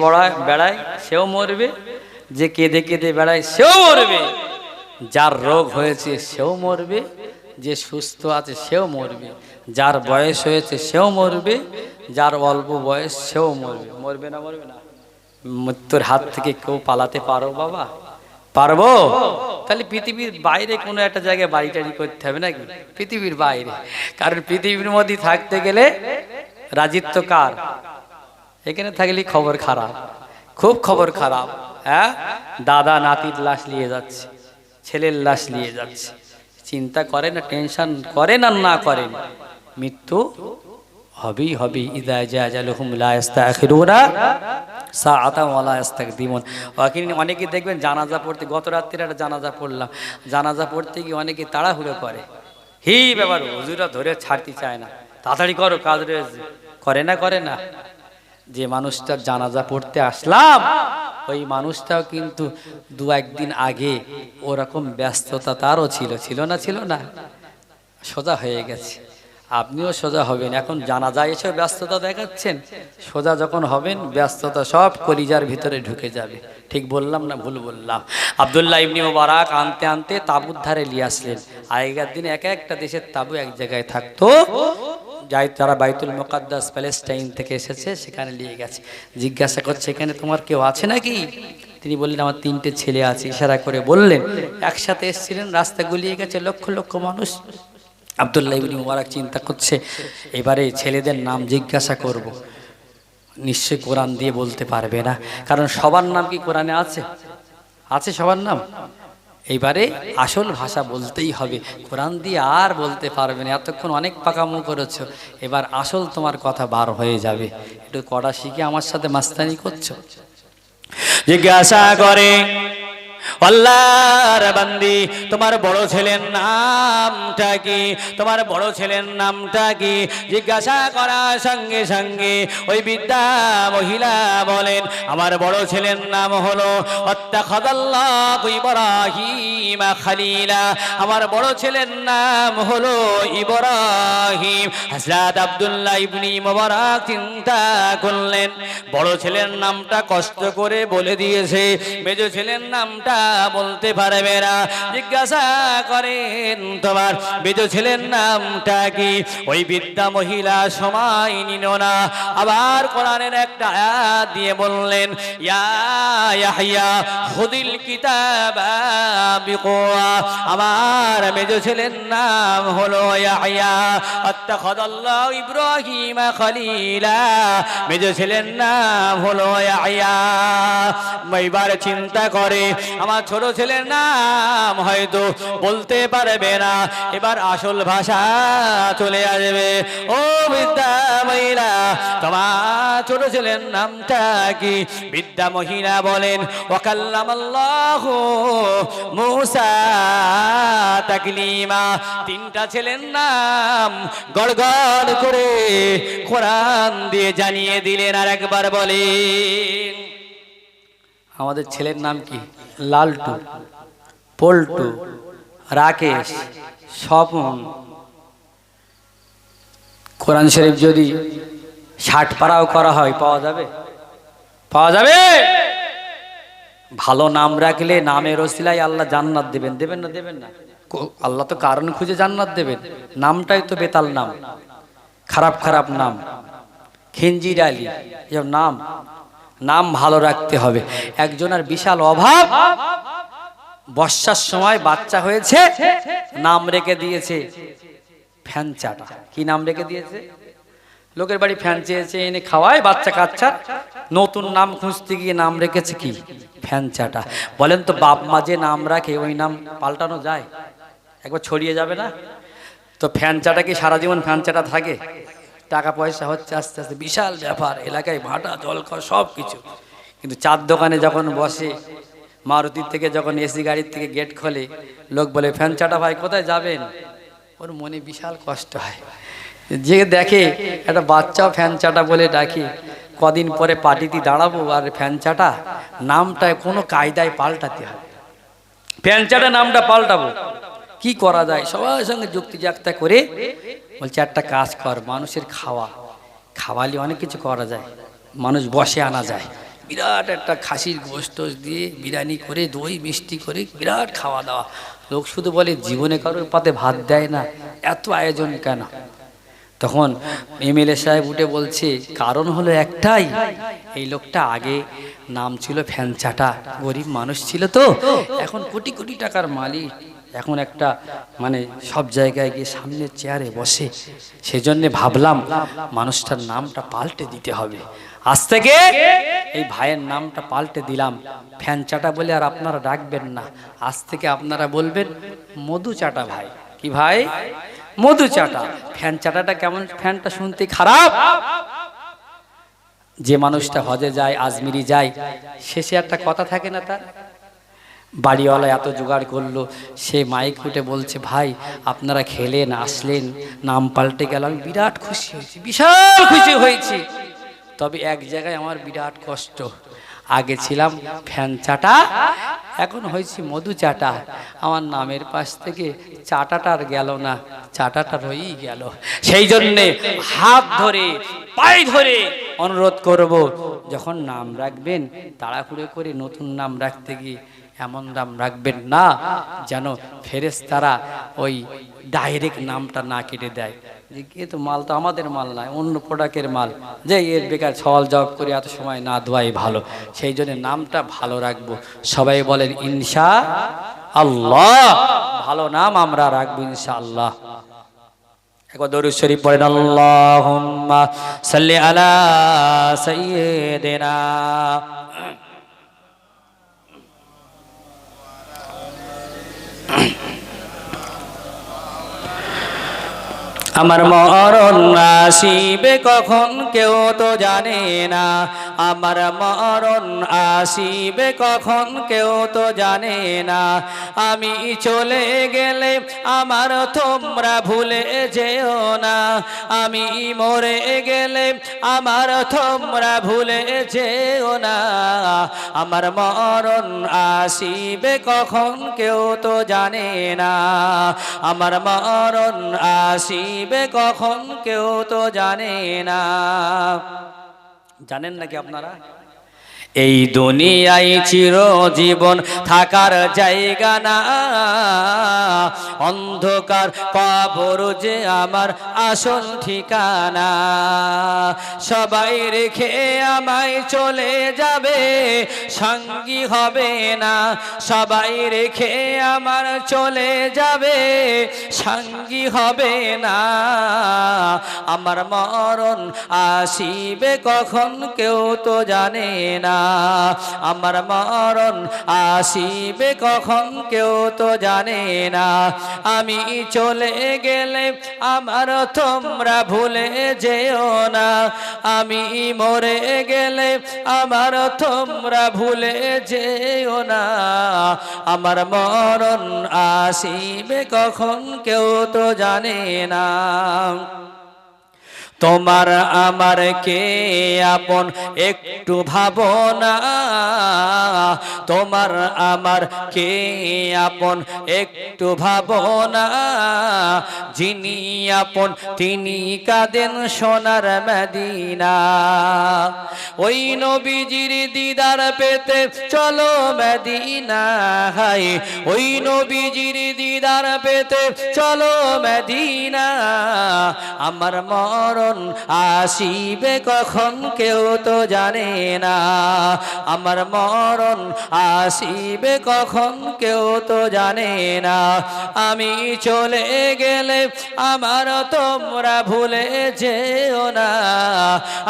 বেড়ায় সেও মরবে, যে কেঁদে কেঁদে বেড়ায় সেও মরবে, যার রোগ হয়েছে সেও মরবে, যে সুস্থ আছে সেও মরবে, যার বয়স হয়েছে সেও মরবে, যার অল্প বয়স সেও মরবে। মরবে না? মরবে না? মৃত্যুর হাত থেকে কেউ পালাতে পারো বাবা? পারবো? তাহলে পৃথিবীর বাইরে কোনো একটা জায়গায় বাড়ি টাড়ি করতে হবে নাকি? পৃথিবীর বাইরে, কারণ পৃথিবীর মধ্যে থাকতে গেলে রাজিত্ব কার? এখানে থাকলে খবর খারাপ, খুব খবর খারাপ। হ্যাঁ, দাদা নাতির লাশ নিয়ে যাচ্ছে, ছেলের লাশ নিয়ে যাচ্ছে, চিন্তা করেন না, টেনশন করেন আর না করেন, মৃত্যু হবেই হবে। ইদা জাআজালুহুম লা ইস্তাখিরুনা সাআতান ওয়া লা ইস্তাকদিমুন। অনেকে দেখবেন জানাজা পড়তে, গত রাত্রিরে একটা জানাজা পড়লাম, জানাজা পড়তে গিয়ে অনেকে তাড়াহুড়ো করে, হি ব্যাপার হুজুরা ধরে ছাড়তে চায় না, তাড়াতাড়ি করো কাজ রয়েছে। করে না? করে না? যে মানুষটার জানাজা পড়তে আসলাম ওই মানুষটাও কিন্তু দু একদিন আগে ওরকম ব্যস্ততা তারও ছিল, ছিল না? ছিল না? সোজা হয়ে গেছে, আপনিও সোজা হবেন। এখন জানাজায় এসে ব্যস্ততা দেখাচ্ছেন, সোজা যখন হবেন ব্যস্ততা সব কলিজার ভিতরে ঢুকে যাবে। ঠিক বললাম না ভুল বললাম? আব্দুল্লাহ ইবনে মুবারাক আনতে আনতে তাঁবুর ধারে নিয়ে আসলেন। আগেকার দিনে এক একটা দেশের তাঁবু এক জায়গায় থাকতো, যাই তারা বাইতুল মুকাদ্দাস প্যালেস্টাইন থেকে এসেছে, সেখানে নিয়ে গেছে। জিজ্ঞাসা করছে, এখানে তোমার কেউ আছে নাকি? তিনি বললেন, আমার 3টে ছেলে আছে। ইশারা করে বললেন, একসাথে এসেছিলেন, রাস্তা গুলিয়ে গেছে, লক্ষ লক্ষ মানুষ। আব্দুল্লাহ ইবনে মুবারাক চিন্তা করছে, এবারে ছেলেদের নাম জিজ্ঞাসা করব, নিশ্চয়ই কোরআন দিয়ে বলতে পারবে না, কারণ সবার নাম কি কোরআনে আছে? আছে সবার নাম? এইবারে আসল ভাষা বলতেই হবে, কোরআন দিয়ে আর বলতে পারবে না, এতক্ষণ অনেক পাকামো করেছো, এবার আসল তোমার কথা বার হয়ে যাবে। একটু কড়া শিখে আমার সাথে মাস্তানি করছো। জিজ্ঞাসা করে, আল্লাহর বান্দি, তোমার বড় ছেলের নামটা কি? তোমার বড় ছেলের নামটা কি? জিজ্ঞাসা করার সঙ্গে সঙ্গে ওই বৃদ্ধা মহিলা বলেন, আমার বড় ছেলের নাম হলো আত্তাখাযাল্লাহু ইব্রাহিম খলিলা। আমার বড় ছেলের নাম হলো ইব্রাহিম। হযরত আব্দুল্লাহ ইবনে মুবারাক চিন্তা করলেন, বড় ছেলের নামটা কষ্ট করে বলে দিয়েছে, মেজ ছেলের নামটা বলতে পারবে না। জিজ্ঞাসা করেন, তোমার মেজ ছেলের নামটা কি? ওই বৃদ্ধা মহিলা সময় নিল না, আবার কোরআনের একটা আয়াত দিয়ে বললেন, ইয়া ইয়াহইয়া খুযিল কিতাবা বিকুওয়া। আমার মেজ ছেলের নাম হলো ইয়াহইয়া। আত্তাখাযাল্লাহু ইব্রাহিম খলিলা। মেজ ছেলের নাম হলো ইয়াহইয়া। এবার চিন্তা করে, আমার ছোট ছেলের নাম হয়তো বলতে পারবে না, এবার আসল ভাষা চলে আসবে। ও বৃদ্ধা মহিলা, তোমার ছোট ছেলের নামটা কি? বৃদ্ধা মহিলা বলেন, ওয়াকাল্লামাল্লাহু মূসা তাকলিমা। 3টা ছেলের নাম গড়গড় করে কোরআন দিয়ে জানিয়ে দিলেন। আর একবার বলেন, আমাদের ছেলের নাম কি? লালটু, পল্টু, রাকেশ, স্বপন। কোরআন শরীফ যদি 60 পারাও করা হয় পাওয়া যাবে? পাওয়া যাবে? ভালো নাম রাখলে নামের ওসিলায় আল্লাহ জান্নাত দেবেন। দেবেন না? দেবেন না? আল্লাহ তো কারণ খুঁজে জান্নাত দেবেন। নামটাই তো বেতাল নাম, খারাপ খারাপ নাম, খিঞ্জির আলী, এসব নাম। নাম ভালো রাখতে হবে। একজনের বিশাল অভাব, বর্ষার সময় বাচ্চা হয়েছে, নাম রেখে দিয়েছে ফ্যানচাটা। কি নাম রেখে দিয়েছে? লোকের বাড়ি ফ্যান চেয়েছে, এনে খাওয়ায়, বাচ্চা কাচ্চা, নতুন নাম খুঁজতে গিয়ে নাম রেখেছে কি? ফ্যানচাটা। বলেন তো, বাপ মা যে নাম রাখে ওই নাম পাল্টানো যায়? একবার ছড়িয়ে যাবে না? তো ফ্যানচাটা কি সারা জীবন ফ্যানচাটা থাকে? টাকা পয়সা হচ্ছে আস্তে আস্তে, বিশাল ব্যাপার, এলাকায় ভাটা জলখাওয়া সব কিছু। কিন্তু চার দোকানে যখন বসে, মারুতির থেকে যখন এসি গাড়ির থেকে গেট খোলে, লোক বলে, ফ্যান চাটা ভাই কোথায় যাবেন? ওর মনে বিশাল কষ্ট হয়। যে দেখে একটা বাচ্চাও ফ্যান চাটা বলে ডাকে, কদিন পরে পার্টিতে দাঁড়াবো, আর ফ্যান চাটা নামটা কোনো কায়দায় পাল্টাতে হবে। ফ্যান চাটা নামটা পাল্টাবো, কি করা যায়? সবার সঙ্গে যুক্তি যাক্তা করে বলছে, একটা কাজ কর, মানুষের খাওয়ালে অনেক কিছু করা যায়, মানুষ বসে আনা যায়, বিরাট একটা খাসির গোশত দিয়ে বিরিয়ানি করে দই মিষ্টি করে বিরাট খাওয়া দাওয়া। লোক শুধু বলে জীবনে কারোর পাতে ভাত দেয় না, এত আয়োজন কেন? তখন এমএলএ সাহেব উঠে বলছে কারণ হলো একটাই, এই লোকটা আগে নাম ছিল ফ্যানচাটা, গরিব মানুষ ছিল তো, এখন কোটি কোটি টাকার মালিক, এখন একটা মানে সব জায়গায় গিয়ে সামনের চেয়ারে বসে, সেজন্য ভাবলাম মানুষটার নামটা পাল্টে দিতে হবে। আজ থেকে এই ভাইয়ের নামটা পাল্টে দিলাম, ফ্যানচাটা বলে আর আপনারা ডাকবেন না, আজ থেকে আপনারা বলবেন মধু চাটা ভাই। কি ভাই? মধু চাটা। ফ্যান চাটাটা কেমন? ফ্যানটা শুনতে খারাপ। যে মানুষটা হজে যায়, আজমিরি যায়, শেষে একটা কথা থাকে না তার, বাড়িওয়ালা এত জোগাড় করলো, সে মাইক উঠে বলছে ভাই আপনারা খেলেন আসলেন, নাম পাল্টে গেল, আমি বিরাট খুশি হয়েছি, বিশাল খুশি হয়েছি। তবে এক জায়গায় আমার বিরাট কষ্ট, আগে ছিলাম ফ্যান চাটা, এখন হয়েছি মধু চাটা। আমার নামের পাশ থেকে চাটাটা আর গেল না, চাটাটা রয়েই গেল। সেই জন্যে হাত ধরে পায়ে ধরে অনুরোধ করব, যখন নাম রাখবেন তাড়াহুড়ো করে নতুন নাম রাখতে গিয়ে এমন নাম রাখবেন না যেন ফেরেশতারা ওই ডাইরেক্ট নামটা না কেটে দেয়, যে এ তো মাল তো আমাদের মাল নয়, অন্য প্রোডাক্টের মাল, যে এর বেকার সওয়াল জবাব করে এত সময় না দেওয়াই ভালো। সেই জন্য নামটা ভালো রাখবো। সবাই বলেন ইনশাআল্লাহ, ভালো নাম আমরা রাখবো ইনশাআল্লাহ। একবার দরুদ শরীফ পড়েন, আল্লাহুম্মা সাল্লি আলা সাইয়্যিদিনা। আমার মরণ আসিবে কখন কেউ তো জানে না, আমার মরণ আসিবে কখন কেউ তো জানে না। আমি চলে গেলে আমার তোমরা ভুলে যেও না, আমি মরে গেলে আমার তোমরা ভুলে যেও না। আমার মরণ আসিবে কখন কেউ তো জানে না, আমার মরণ আসিবে কখন কেউ তো জানে না। জানেন নাকি আপনারা? এই দুনিয়ায় চিরজীবন থাকার জায়গা না, অন্ধকার কবর যে আমার আসল ঠিকানা। সবাই রেখে আমায় চলে যাবে, সঙ্গী হবে না, সবাই রেখে আমার চলে যাবে, সঙ্গী হবে না। আমার মরণ আসিবে কখন কেউ তো জানে না, আমার মরণ আসিবে কখন কেউ তো জানে না। আমি চলে গেলে আমার তোমরা ভুলে যেও না, আমি মরে গেলে আমার তোমরা ভুলে যেও না। আমার মরণ আসিবে কখন কেউ তো জানে না। তোমার আমার কে আপন একটু ভাবনা, তোমার আমার কে আপন একটু ভাবনা। যিনি আপন তিনি কাঁদেন সোনার মদিনা। ওই নবীজির দিদার পেতে চলো মদিনা, হায় ওই নবীজির দিদার পেতে চলো মদিনা। আমার মরণ আসিবে কখন কেউ তো জানে না, আমার মরণ আসিবে কখন কেউ তো জানে না। আমি চলে গেলে আমার তোমরা ভুলে যেও না,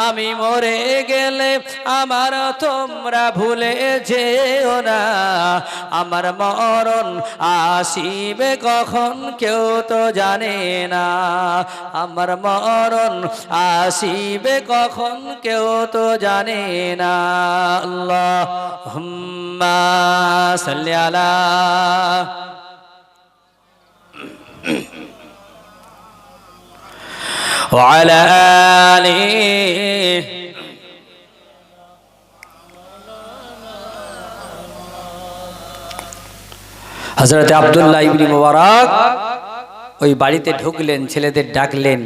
আমি মরে গেলে আমার তোমরা ভুলে যেও না। আমার মরণ আসিবে কখন কেউ তো জানে না, আমার মরণ আসিবে কখন কেউ তো জানে না। আল্লাহুম্মা সাল্লি আলা ওয়া আলা আলিহি। হযরত আব্দুল্লাহ ইবনে মুবারক ওই বাড়িতে ঢুকলেন, ছেলেদের ডাকলেন,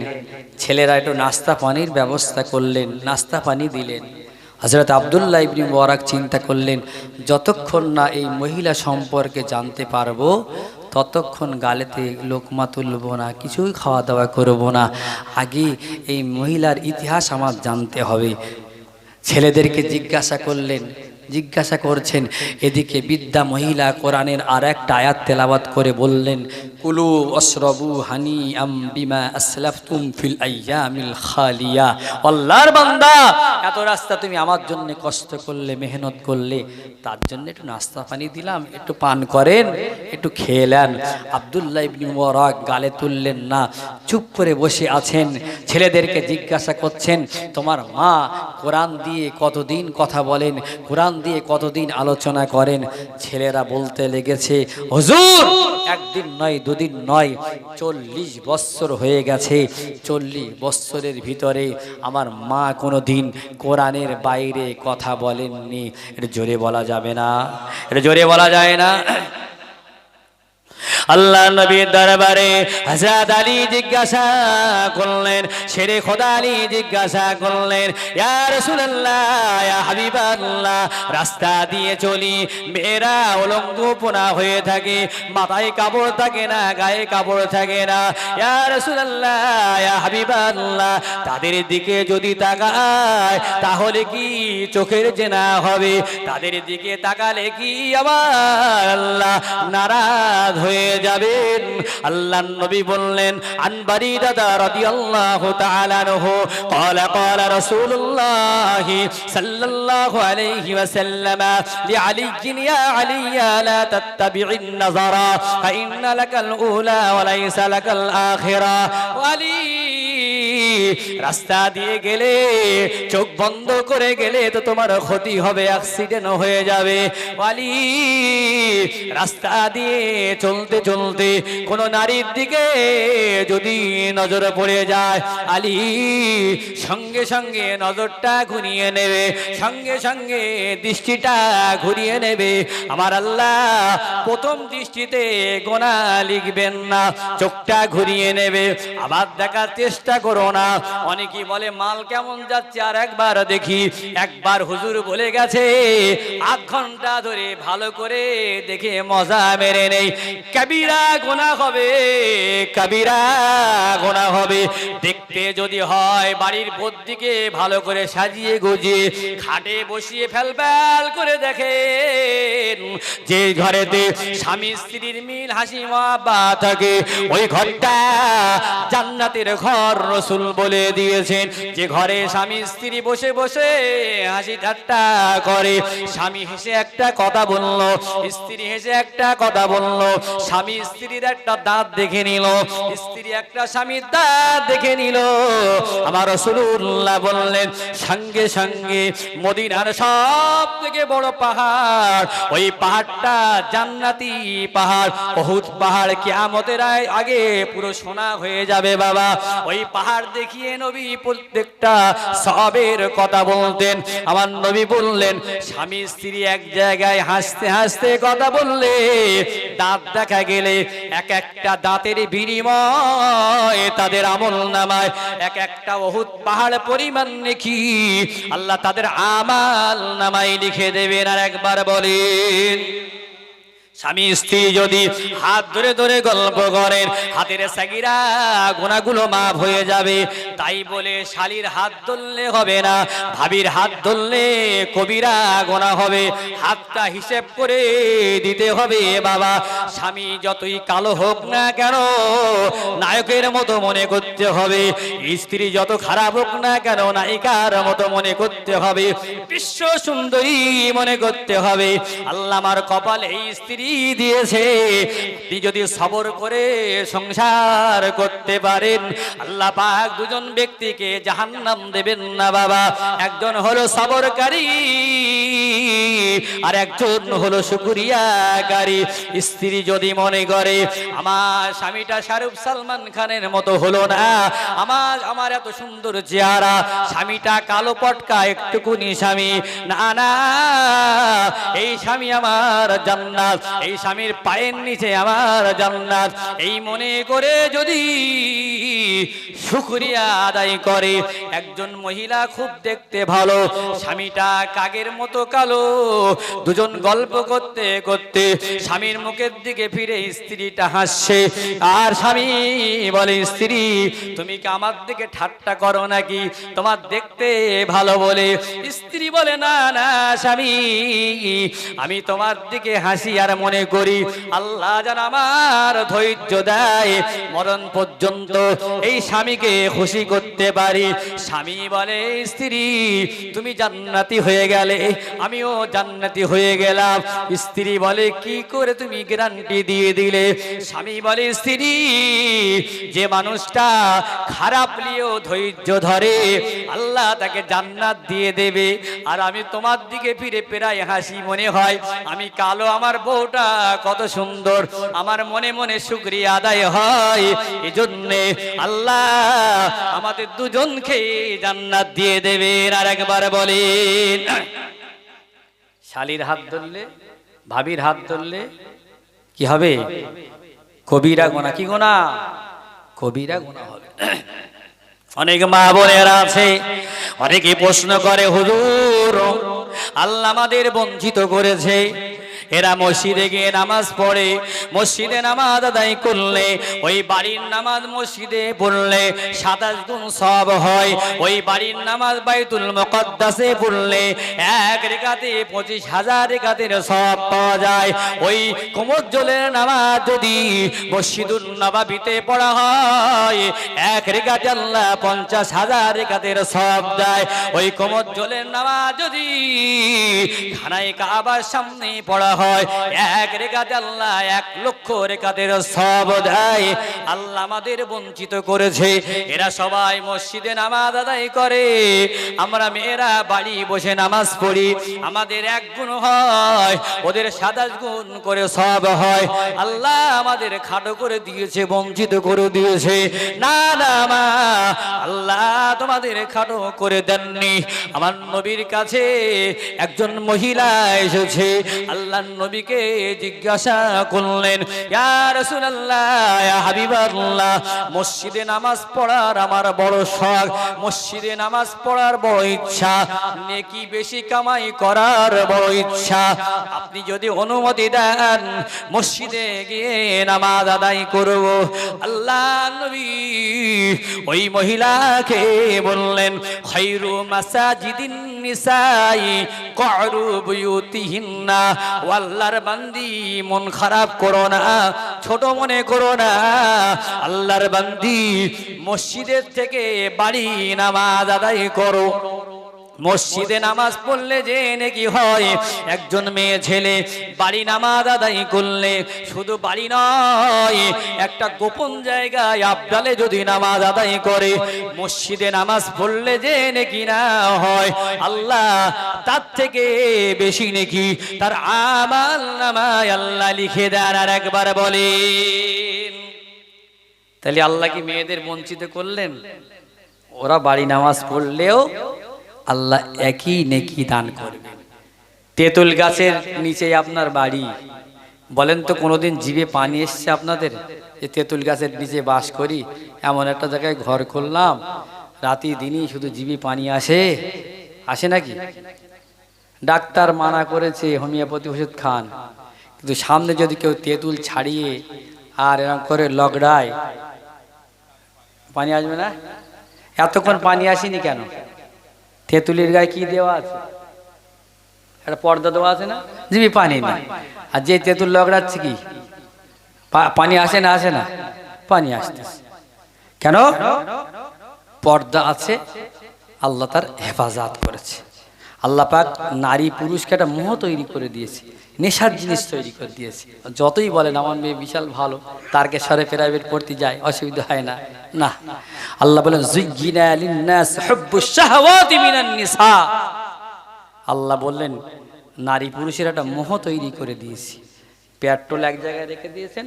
ছেলেরা একটু নাস্তা পানির ব্যবস্থা করলেন, নাস্তা পানি দিলেন। হযরত আব্দুল্লাহ ইবনে মুবারক চিন্তা করলেন, যতক্ষণ না এই মহিলা সম্পর্কে জানতে পারবো ততক্ষণ গালেতে লোকমা তুলব না, কিছুই খাওয়া দাওয়া করব না। আগে এই মহিলার ইতিহাস আমার জানতে হবে। ছেলেদেরকে জিজ্ঞাসা করছেন। এদিকে বৃদ্ধা মহিলা কোরআনের আর একটা আয়াত তেলাওয়াত করে বললেন, কুলু ওয়াশরাবু হানিআম বিমা আসলাফতুম ফিল আইয়ামিল খালিয়া। আল্লাহর বান্দা, এত রাস্তা তুমি আমার জন্য কষ্ট করলে, মেহনত করলে, তার জন্য একটু নাস্তা পানি দিলাম, একটু পান করেন, একটু খেয়ে নেন। আব্দুল্লাহ ইবনে মুবারক গালে তুললেন না, চুপ করে বসে আছেন। ছেলেদেরকে জিজ্ঞাসা করছেন, তোমার মা কোরআন দিয়ে কতদিন কথা বলেন, কোরআন দিয়ে কতদিন আলোচনা করেন? ছেলেরা বলতে লেগেছে, হুজুর একদিন নয়, দুদিন নয়, 40 বছর হয়ে গেছে। 40 বছরের ভিতরে আমার মা কোনোদিন কোরআনের বাইরে কথা বলেননি। এটা জোরে বলা যাবে না, এটা জোরে বলা যায় না। আল্লাহ নবীর দরবারে হযরত আলী জিজ্ঞাসা করলেন, শেরে খোদা আলী জিজ্ঞাসা করলেন, ইয়া রাসূলুল্লাহ, ইয়া হাবিবাল্লাহ, রাস্তা দিয়ে চলি, মেয়েরা উলঙ্গপনা হয়ে থাকে, মাথায় কাপড় থাকে না, গায়ে কাপড় থাকে না। ইয়া রাসূলুল্লাহ, ইয়া হাবিবাল্লাহ, তাদের দিকে যদি তাকায় তাহলে কি চোখের জেনা হবে? তাদের দিকে তাকালে কি আমার আল্লাহ নারাজ হয়ে যাবেন? আল্লাহর নবী বললেন, আন বারিদা রাদিয়াল্লাহু তাআলা আনহু قال قال رسول الله صلى الله عليه وسلم لعلي يا علي لا تتبع النظر فإن لك الأولى وليس لك الآخرة। علي রাস্তা দিয়ে গেলে, চোখ বন্ধ করে গেলে তো তোমার ক্ষতি হবে, অ্যাক্সিডেন্ট হয়ে যাবে। আলী রাস্তা দিয়ে চলতে চলতে কোন নারীর দিকে যদি নজর পড়ে যায়, আলী সঙ্গে সঙ্গে নজরটা ঘুরিয়ে নেবে, সঙ্গে সঙ্গে দৃষ্টিটা ঘুরিয়ে নেবে। আমার আল্লাহ প্রথম দৃষ্টিতে গোনা লিখবেন না, চোখটা ঘুরিয়ে নেবে। আবার দেখার চেষ্টা করো না। অনেকেই বলে মাল কেমন যাচ্ছে, আর একবার দেখি। একবার হুজুর বলে গেছে, 8 ঘন্টা ধরে ভালো করে দেখে মজা মেরে নেই, কবিরা গুনাহ হবে, কবিরা গুনাহ হবে। দেখতে যদি হয় বাড়ির দিকে ভালো করে সাজিয়ে গুজিয়ে খাটে বসিয়ে ফেলফেল করে দেখেন, যে ঘরেতে স্বামী স্ত্রীর মিল হাসি মহব্বত থাকে, ওই ঘরটা জান্নাতের ঘর। রাসূল বলে দিয়েছেন, যে ঘরে স্বামী স্ত্রী বসে বসে হাসি ঠাট্টা করে, স্বামী হেসে একটা কথা বলল, স্ত্রী হেসে একটা কথা বলল, স্বামী স্ত্রীর একটা দাঁত দেখে নিল, স্ত্রী একটা স্বামীর দাঁত দেখে নিল, আমার রাসূলুল্লাহ বললেন, সঙ্গে সঙ্গে মদিনার সব থেকে বড় পাহাড়, ওই পাহাড়টা জান্নাতি পাহাড়, উহুদ পাহাড় কিয়ামতের আগে পুরো সোনা হয়ে যাবে বাবা। ওই পাহাড় দেখিয়ে নবী প্রত্যেকটা সওয়াবের কথা বলতেন। আমার নবী বললেন, স্বামী স্ত্রী এক জায়গায় হাসতে হাসতে কথা বললে, দাঁত দেখা গেলে এক একটা দাঁতের বিনিময় তাদের আমল নামায় এক একটা উহুদ পাহাড় পরিমাণ নেকি আল্লাহ তাদের আমল নামায় লিখে দেবেন। আর একবার বলেন, স্বামী স্ত্রী যদি হাত ধরে ধরে গল্প করেন, হাতের সাগিরা গুনাহগুলো মাফ হয়ে যাবে। তাই বলে শালীর হাত ধরলে হবে না, ভাবির হাত ধরলে কবিরা গুনাহ হবে। হাতটা হিসেব করে দিতে হবে বাবা। স্বামী যতই কালো হোক না কেন নায়কের মতো মনে করতে হবে, স্ত্রী যত খারাপ হোক না কেন নায়িকার মতো মনে করতে হবে, বিশ্ব সুন্দরী মনে করতে হবে। আল্লাহ আমার কপালে এই স্ত্রী দিয়েছে, আপনি যদি সবর করে সংসার করতে পারেন, আল্লাহ পাক দুজন ব্যক্তিকে জাহান্নাম দেবেন না বাবা। একজন হলো সবরকারী, আর একজন হলো শুকরিয়াকারী। স্ত্রী যদি মনে করে আমার স্বামীটা শাহরুখ সালমান খানের মতো হলো না, আমার এত সুন্দর চেহারা, স্বামীটা কালো পটকা একটুকুনি স্বামী, না না, এই স্বামী আমার জান্নাত। এই স্বামীর পায়ের নিচে আমার জান্নাত, এই মনে করে যদি শুকরিয়া আদায় করে। একজন মহিলা খুব দেখতে ভালো, স্বামীটা কাগের মতো কালো। দুজন গল্প করতে করতে স্বামীর মুখের দিকে ফিরে স্ত্রীটা হাসছে, আর স্বামী বলে, স্ত্রী তুমি কি আমার দিকে ঠাট্টা করো নাকি, তোমার দেখতে ভালো বলে? স্ত্রী বলে, না না স্বামী, আমি তোমার দিকে হাসি আর মনে করি আল্লাহ যেন আমার ধৈর্য দেয়, মরণ পর্যন্ত এই স্বামীকে খুশি করতে পারি। স্বামী বলে, স্ত্রী তুমি জান্নাতি হয়ে গেলে, আমিও জান্নাতি হয়ে গেলাম। স্ত্রী বলে, কি করে তুমি গ্যারান্টি দিয়ে দিলে? স্বামী বলে, স্ত্রী যে মানুষটা খারাপ নিয়েও ধৈর্য ধরে আল্লাহ তাকে জান্নাত দিয়ে দেবে, আর আমি তোমার দিকে ফিরে প্রায় হাসি মনে হয়, আমি কালো আমার বউটা কত সুন্দর, আমার মনে মনে শুকরিয়া আদায় হয়। এজন্যে আল্লাহ আমাদের দুজনকে জান্নাত দিয়ে দেবেন। আর একবার বলেন, শালীর হাত ধরলে, ভাবির হাত ধরলে কি হবে? কবিরা গুনাহ। কি গুনাহ? কবিরা গুনাহ হবে। অনেক মা বোনেরা আছে, অনেকে প্রশ্ন করে, হুজুর আল্লাহ আমাদের বঞ্চিত করেছে, এরা মসজিদে গিয়ে নামাজ পড়ে, মসজিদে নামাজ আদায় করলে, ওই বাড়ির নামাজ মসজিদে পড়লে 27 গুণ সওয়াব হয়, ওই বাড়ির নামাজ বাইতুল মুকদ্দাসে পড়লে এক রাকাতে 25,000 রাকাতের সওয়াব পাওয়া যায়। ওই কুমুজ্জলের নামাজ যদি মসজিদুন নববীতে পড়া হয়, এক রাকাতে আল্লাহ 50,000 রাকাতের সওয়াব দেয়। ওই কুমুজ্জলের নামাজ যদি খানায়ে কাবার সামনে পড়া হয়, এক রাকাতে আল্লাহ 1,00,000 রাকাতের সওয়াব দেয়। আল্লাহ আমাদের বঞ্চিত করেছে, এরা সবাই মসজিদে নামাজ আদায় করে, আমরা মেয়েরা বাড়ি বসে নামাজ পড়ি, আমাদের 1 গুণ হয়, ওদের 27 গুণ করে সওয়াব হয়। আল্লাহ আমাদের খাটো করে দিয়েছে, বঞ্চিত করে দিয়েছে। না না মা, আল্লাহ তোমাদের খাটো করে দেননি। আমার নবীর কাছে একজন মহিলা এসেছে, আল্লাহ নবীকে জিজ্ঞাসা করলেন, ইয়া রাসূলুল্লাহ, ইয়া হাবিবাল্লাহ, মসজিদে নামাজ পড়ার আমার বড় শখ, মসজিদে নামাজ পড়ার বড় ইচ্ছা, নেকি বেশি কামাই করার বড় ইচ্ছা, আপনি যদি অনুমতি দেন মসজিদে গিয়ে নামাজ আদায় করব। আল্লাহ নবী ওই মহিলাকে বললেন, খায়রু মাসাজিদিন নিসাই ক'রু বুয়ুতিহিন্না। আল্লাহর বান্দি মন খারাপ করো না, ছোট মনে করো না, আল্লাহর বান্দি মসজিদের থেকে বাড়ি নামাজ আদায় করো। মসজিদে নামাজ পড়লে যে নাকি হয়, একজন মেয়ে ছেলে বাড়ি নামাজ আদায় করলে শুধু বাড়ি নয়, একটা গোপন জায়গায় আবদালে যদি নামাজ আদায় করে, মসজিদে নামাজ পড়লে যে নাকি না হয়, আল্লাহ তার থেকে বেশি নাকি তার আমাল নামায় আল্লাহ লিখে দেন। আর একবার বলেন, তাহলে আল্লাহ কি মেয়েদের বঞ্চিত করলেন? ওরা বাড়ি নামাজ পড়লেও আল্লাহ একই নেকি দান করবেন। তেঁতুল গাছের নিচে আপনার বাড়ি, বলেন তো কোনোদিন জিভে পানি এসছে আপনাদের? যে তেঁতুল গাছের নিচে বাস করি, এমন একটা জায়গায় ঘর করলাম, রাতি দিনই শুধু জিভে পানি আসে, আসে নাকি? ডাক্তার মানা করেছে হোমিওপ্যাথি ওষুধ খান, কিন্তু সামনে যদি কেউ তেঁতুল ছাড়িয়ে আর এরকম করে লগড়ায়, পানি আসবে না? এতক্ষণ পানি আসেনি কেন? তেঁতুলের গায়ে কি দেওয়া আছে? একটা পর্দা দেওয়া আছে না, জিভে পানি নেই। আর যে তেঁতুল লগড়াচ্ছে কি পানি আসে না? আসে না, পানি আসতেছে কেন? পর্দা আছে, আল্লাহ তার হেফাজত করেছে। আল্লাহ পাক নারী পুরুষকে একটা মোহ তৈরি করে দিয়েছে, নেশার জিনিস তৈরি করে দিয়েছে। যতই বলেন আমার মেয়ে বিশাল ভালো, তারকেশ্বরে প্রাইভেট পড়তে যায়, অসুবিধা হয় না, না। আল্লাহ বলেন, যুয়্যিনা লিন-নাস হুব্বুশ শাহাওয়াতি মিনান নিসা। আল্লাহ বললেন নারী পুরুষের একটা মোহ তৈরি করে দিয়েছি। পেট্রোল এক জায়গায় রেখে দিয়েছেন,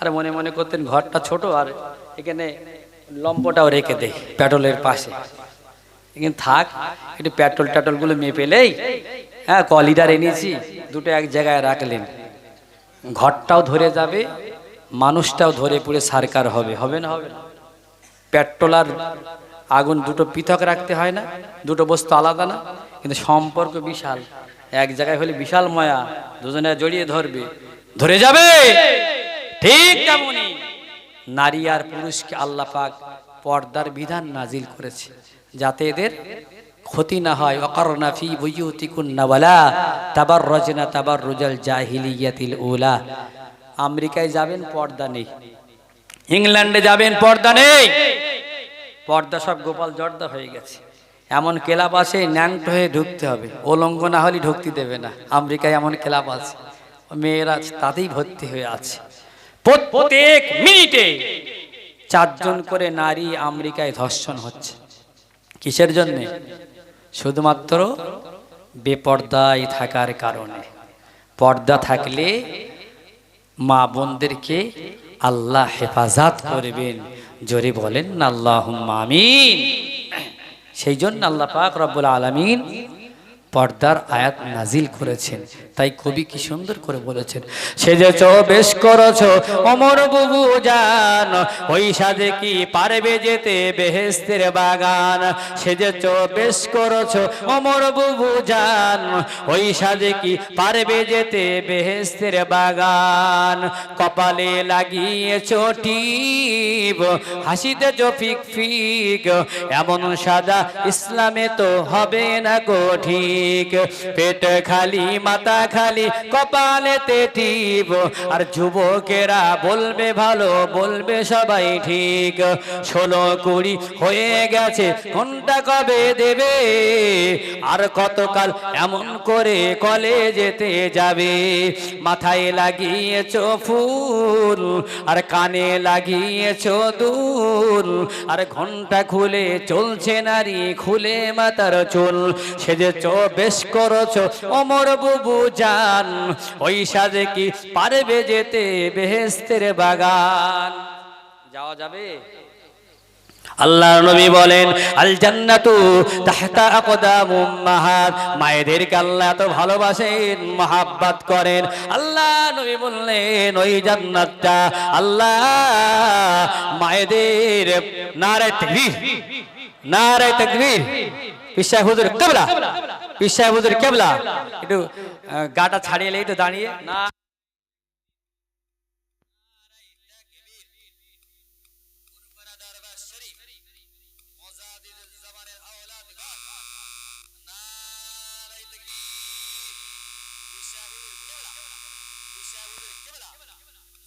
আর মনে মনে করতেন ঘরটা ছোট, আর এখানে লম্পটাও রেখে দেয় পেট্রোলের পাশে, এখানে থাক, একটু পেট্রোল গুলো মেপেলেই, হ্যাঁ ক লিটার এনেছি, দুটো এক জায়গায় রাখলেন, ঘরটাও ধরে যাবে, মানুষটাও ধরে পুড়ে সারকার হবে, হবে না? হবে না? পেট্রোল আর আগুন দুটো পৃথক রাখতে হয় না, দুটো বস্তু আলাদা না, কিন্তু সম্পর্ক বিশাল। এক জায়গায় হলে বিশাল মায়া, দুজনে জড়িয়ে ধরবে, ধরে যাবে। ঠিক তেমনি নারী আর পুরুষকে আল্লাহ পাক পর্দার বিধান নাজিল করেছে, যাতে এদের ক্ষতি না হয়। ওয়াকারনা ফি বুয়ুতিকুন্না ওয়ালা তাবাররাজনা তাবাররুজাল জাহিলিয়াতিল উলা। আমেরিকায় যাবেন পর্দা নেই, ইংল্যান্ডে যাবেন পর্দা নেই, পর্দা সব গোপাল জর্দা হয়ে গেছে। এমন ক্লাব আছে ন্যাংট হয়ে ঢুকতে হবে, উলঙ্গ না হলে ঢুকতে দেবে না। আমেরিকায় এমন ক্লাব আছে, মেয়েরা তাতেই ভর্তি হয়ে আছে। প্রত্যেক মিনিটে 4 জন করে নারী আমেরিকায় ধর্ষণ হচ্ছে। কিসের জন্য? শুধুমাত্র বেপর্দায় থাকার কারণে। পর্দা থাকলে মা বোনদেরকে আল্লাহ হেফাজত করবেন। জোরে বলেন না আল্লাহুম্মা আমিন। সেই জন্য আল্লাহ পাক রব্বুল আলামিন পর্দার আয়াত নাজিল করেছেন। তাই কবি কি সুন্দর করে বলেছেন, সেজেছ বেশ করেছো ওমর বুবু জান, ওই সাজে কি পারবে যেতে বেহেশতের বাগান। সেজেছ বেশ করেছো ওমর বুবু জান, ওই সাজে কি পারবে যেতে বেহেশতের বাগান। কপালে লাগিয়েছো টিপ, হাসিতেছ ফিক ফিক, এমন সাজা ইসলামে তো হবে না গো ঠিক। পেট খালি মাথা খালি কপালেতে টিপ, আর যুবকেরা বলবে ভালো বলবে সবাই ঠিক। 16-20 হয়ে গেছে কোনটা কবে দেবে, আর কতকাল এমন করে কলেজেতে যাবে। মাথায় লাগিয়েছো ফুল আর কানে লাগিয়েছো দুল, আর ঘন্টা খুলে চলছে নারী খুলে মাথার চুল। সেজেছো বেশ করেছো ওমর বুবু জান, ওই সাজে কি পারবে যেতে বেহেশতের বাগান। যাওয়া যাবে? আল্লাহর নবী বলেন, আল জান্নাতু তাহতা আকদাম উম্মাহাত। মায়েদেরকে আল্লাহ এত ভালোবাসেন, মহাব্বত করেন। আল্লাহ নবী বললেন ওই জান্নাতটা আল্লাহ মায়েদের। নারে তাকবীর, নারে তাকবীর। পীর সাহেব হুজুর কিবলা, পীর সাহেব হুজুর কিবলা। একটু গাটা ছাড়িয়ে একটু দাঁড়িয়ে না।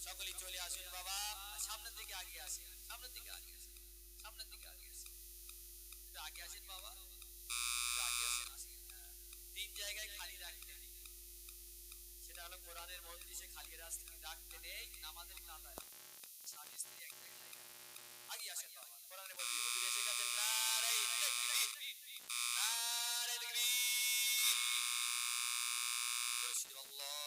সকলে চলে আসুন বাবা, সামনের দিকে আগে আসেন, সামনের দিকে আগে আসেন, সামনের দিকে আগে আসেন, একটু আগে আসেন বাবা, একটু আগে আসেন। 3 জায়গায় খালি রাখতে নেই, সেটা হলো কোরআনের মজলিসে খালি রাখতে নেই, নামাজের কাতারে স্বামী স্ত্রী এক জায়গায় আগে আসেন বাবা। কোরআনের মজলিসে হুজুর এসে গেছেন, নারে তাকবীর, নারে তাকবীর, আল্লাহ